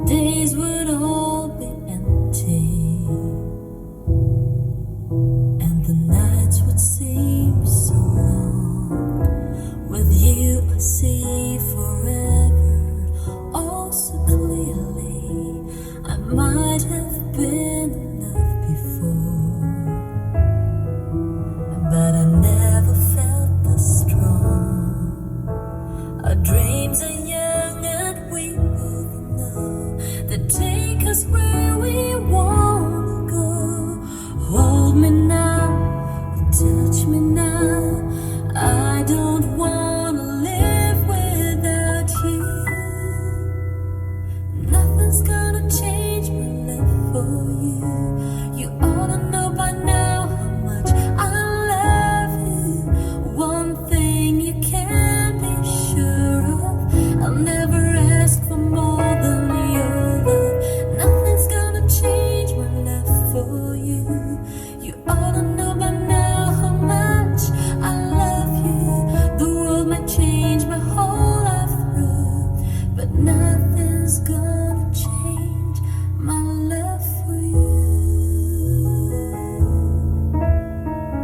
days would all be empty, and the nights would seem so long. With you, I see forever all so clearly. I might have been in love before, but I never felt this strong. Our dreams are young and we both know that take us where we wanna go. Hold me now, touch me now. I don't wanna live without you. Nothing's gonna change my love for you.